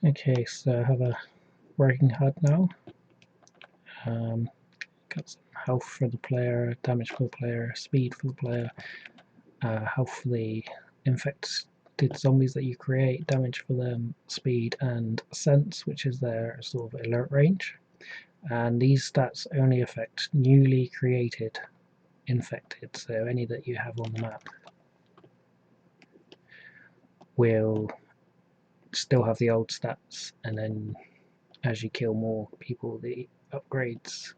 Okay, so I have a working HUD now. Got some health for the player, damage for the player, speed for the player, health for the infected zombies that you create, damage for them, speed, and sense, which is their sort of alert range. And these stats only affect newly created infected, so any that you have on the map will still have the old stats, and then as you kill more people, the upgrades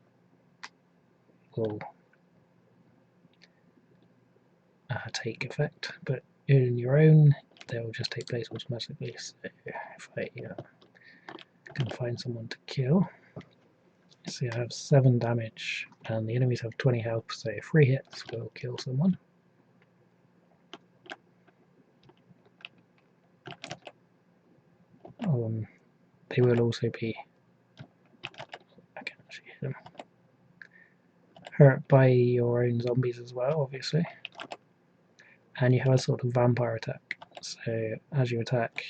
will take effect, but in your own they'll just take place automatically. So if I can find someone to kill, see, I have 7 damage and the enemies have 20 health, so 3 hits will kill someone. They will also be, I can't actually hit them, hurt by your own zombies as well, obviously. And you have a sort of vampire attack, so as you attack,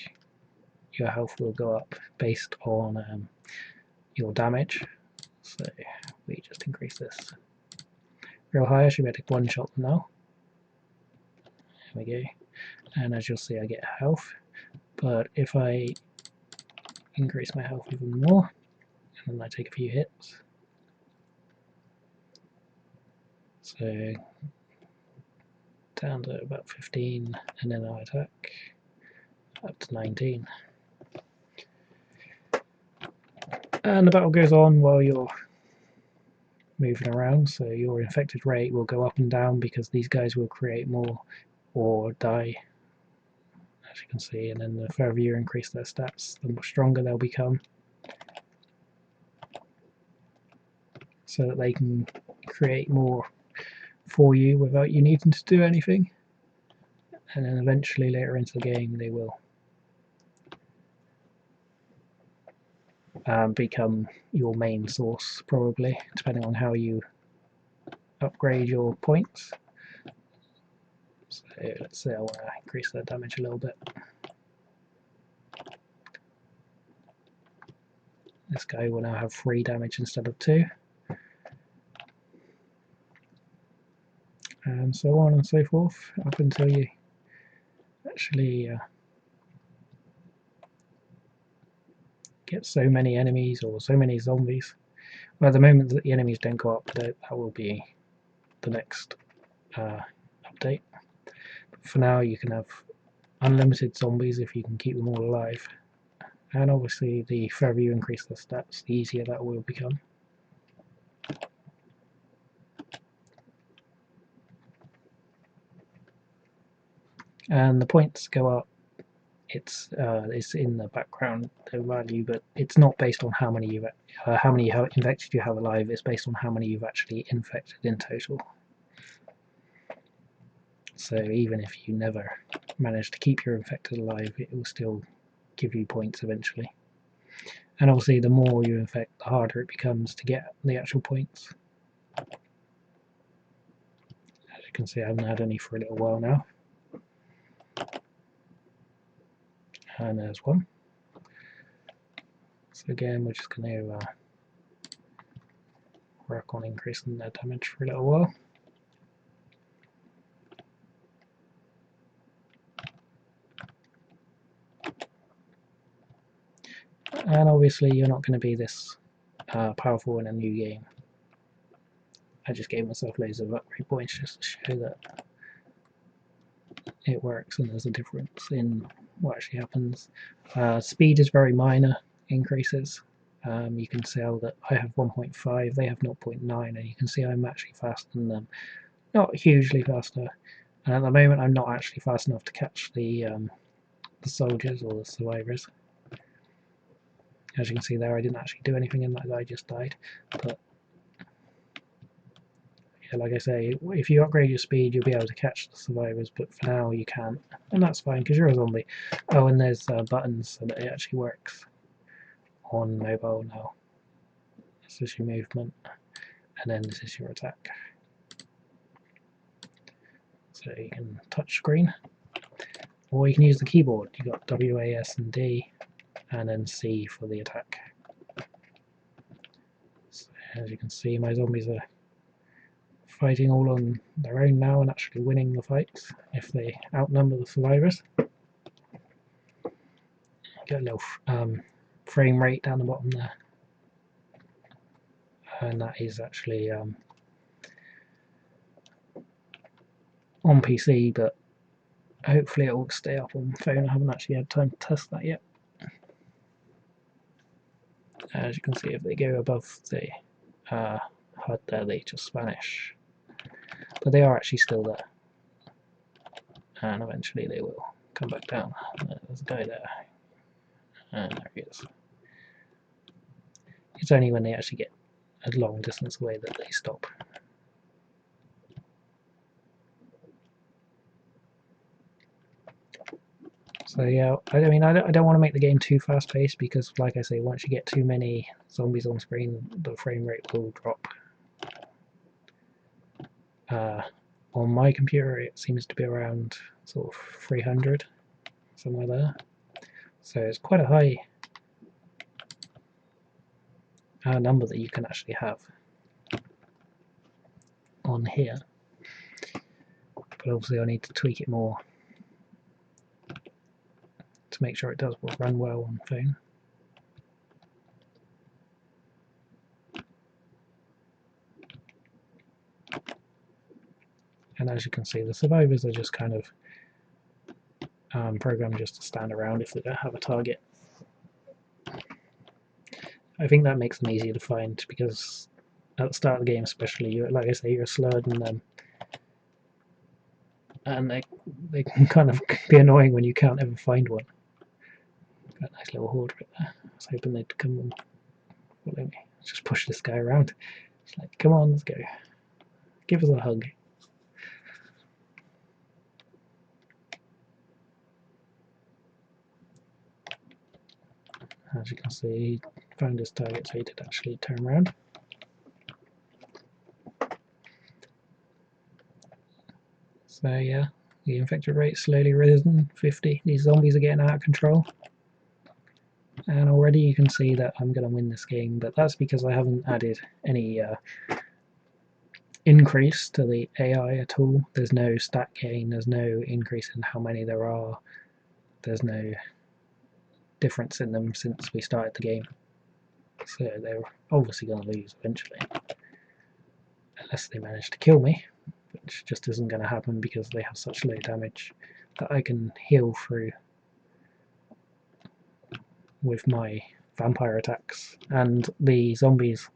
your health will go up based on your damage. So we just increase this real high. I should be able to one-shot them now. There we go. And as you'll see, I get health. But if I increase my health even more, and then I take a few hits, so down to about 15, and then I attack up to 19. And the battle goes on while you're moving around, so your infected rate will go up and down because these guys will create more or die, as you can see, and then the further you increase their stats, the more stronger they'll become, so that they can create more for you without you needing to do anything. And then eventually later into the game they will become your main source, probably, depending on how you upgrade your points. So let's say I want to increase their damage a little bit. This guy will now have 3 damage instead of 2. And so on and so forth, up until you actually get so many enemies or so many zombies. Well, at the moment that the enemies don't go up, that will be the next update. But for now, you can have unlimited zombies if you can keep them all alive. And obviously, the further you increase the stats, the easier that will become. And the points go up. It's in the background, the value, but it's not based on how many infected you have alive. It's based on how many you've actually infected in total. So even if you never manage to keep your infected alive, it will still give you points eventually. And obviously, the more you infect, the harder it becomes to get the actual points. As you can see, I haven't had any for a little while now. And there's one. So again, we're just going to work on increasing their damage for a little while. And obviously you're not going to be this powerful in a new game. I just gave myself loads of upgrade points just to show that it works and there's a difference in what actually happens. Speed is very minor increases. You can see that I have 1.5, they have 0.9, and you can see I'm actually faster than them. Not hugely faster, and at the moment I'm not actually fast enough to catch the soldiers or the survivors. As you can see there, I didn't actually do anything in that, I just died. But yeah, like I say, if you upgrade your speed, you'll be able to catch the survivors, but for now you can't. And that's fine, because you're a zombie. Oh, and there's buttons so that it actually works on mobile now. This is your movement, and then this is your attack. So you can touch screen, or you can use the keyboard. You've got W, A, S, and D. and then C for the attack. So as you can see, my zombies are fighting all on their own now and actually winning the fights if they outnumber the survivors. Get a little frame rate down the bottom there, and that is actually on PC, but hopefully it will stay up on phone. I haven't actually had time to test that yet. As you can see, if they go above the HUD there, they just vanish. But they are actually still there. And eventually they will come back down. There's a guy there. And there he is. It's only when they actually get a long distance away that they stop. So yeah, I mean, I don't want to make the game too fast-paced because, like I say, once you get too many zombies on screen, the frame rate will drop. On my computer, it seems to be around sort of 300, somewhere there. So it's quite a high number that you can actually have on here. But obviously I need to tweak it more to make sure it does run well on phone. And as you can see, the survivors are just kind of programmed just to stand around if they don't have a target. I think that makes them easier to find because at the start of the game especially, like I say, you're slower than them. And they can kind of be annoying when you can't ever find one. Got a nice little horde right there. I was hoping they'd come and follow me. Just push this guy around. It's like, come on, let's go. Give us a hug. As you can see, he found his target, so he did actually turn around. So yeah, the infected rate slowly risen, 50. These zombies are getting out of control. And already you can see that I'm going to win this game, but that's because I haven't added any increase to the AI at all. There's no stat gain, there's no increase in how many there are, there's no difference in them since we started the game. So they're obviously going to lose eventually. Unless they manage to kill me, which just isn't going to happen because they have such low damage that I can heal through with my vampire attacks. And the zombies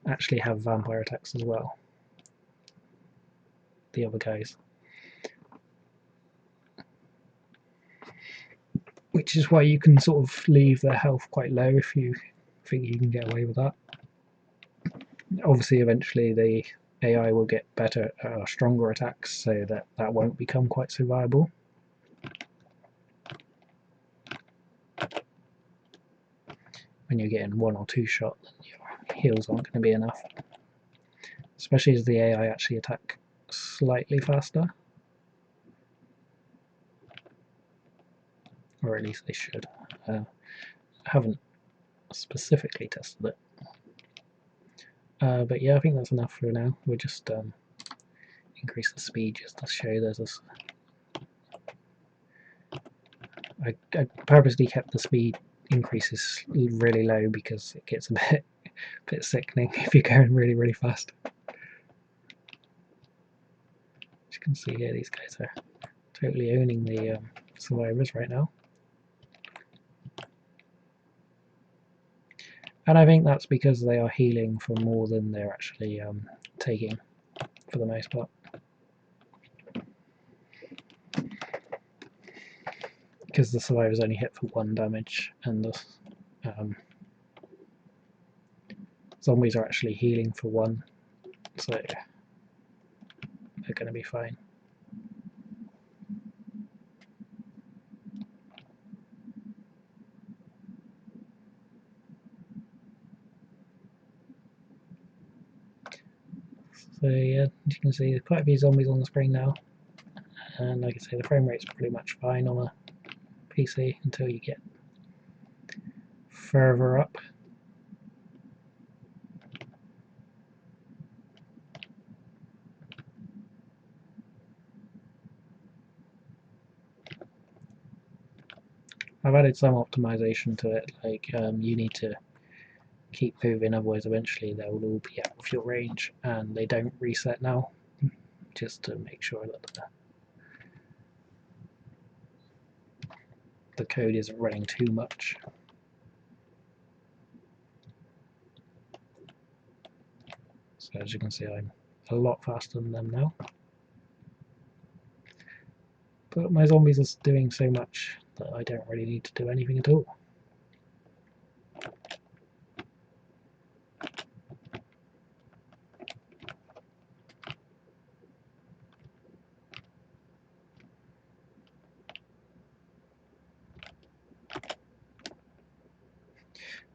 actually have vampire attacks as well. The other guys. Which is why you can sort of leave their health quite low if you think you can get away with that. Obviously eventually the AI will get better, stronger attacks, so that won't become quite so viable. When you're getting one or two shot, your heals aren't going to be enough. Especially as the AI actually attack slightly faster. Or at least they should. I haven't specifically tested it. But yeah, I think that's enough for now. We'll just increase the speed just to show there's this. I purposely kept the speed increases really low because it gets a bit sickening if you're going really, really fast. As you can see here, these guys are totally owning the survivors right now. And I think that's because they are healing for more than they're actually taking, for the most part. Because the survivors only hit for 1 damage, and the zombies are actually healing for 1, so they're going to be fine. So yeah, as you can see, there's quite a few zombies on the screen now, and like I say, the frame rate's pretty much fine on a PC until you get further up. I've added some optimization to it, like you need to keep moving, otherwise eventually they will all be out of your range, and they don't reset now, just to make sure that the code isn't running too much. So as you can see, I'm a lot faster than them now. But my zombies are doing so much that I don't really need to do anything at all.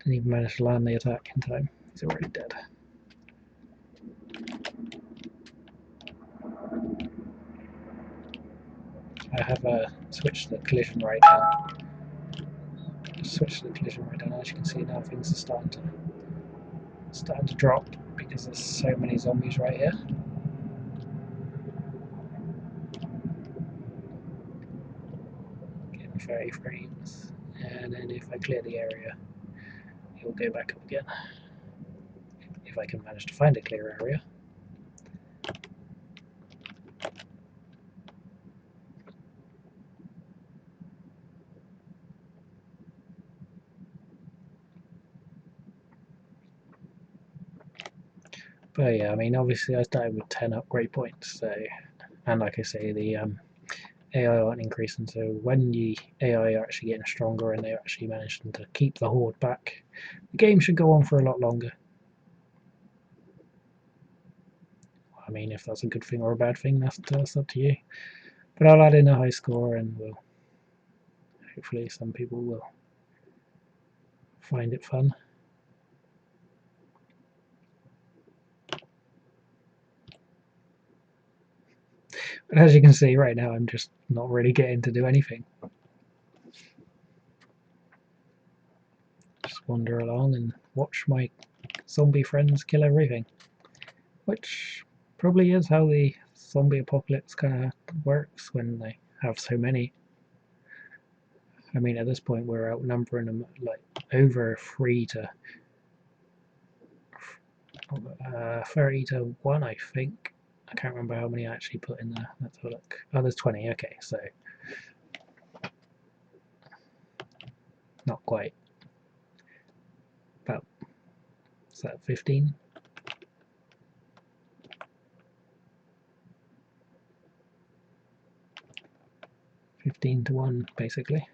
Didn't even manage to land the attack in time. He's already dead. I have switched the collision right now. Switch the collision right down. As you can see now, things are starting to drop because there's so many zombies right here. Getting 30 frames, and then if I clear the area, it will go back up again. If I can manage to find a clear area. But yeah, I mean, obviously I started with 10 upgrade points, so, and like I say, the AI aren't increasing, so when the AI are actually getting stronger and they're actually managing to keep the horde back, the game should go on for a lot longer. I mean, if that's a good thing or a bad thing, that's up to you. But I'll add in a high score, and hopefully some people will find it fun. But as you can see right now, I'm just not really getting to do anything. Just wander along and watch my zombie friends kill everything. Which probably is how the zombie apocalypse kind of works when they have so many. I mean, at this point we're outnumbering them like over 30 to 1, I think. I can't remember how many I actually put in there. Let's have a look. Oh, there's 20. Okay, so not quite. About, is that 15? 15 to 1, basically.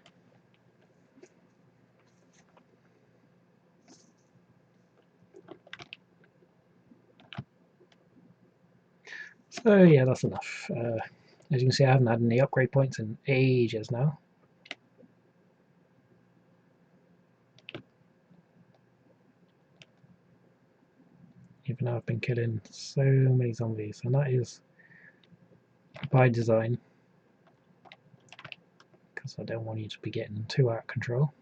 So yeah, that's enough. As you can see, I haven't had any upgrade points in ages now. Even though I've been killing so many zombies, and that is by design, because I don't want you to be getting too out of control.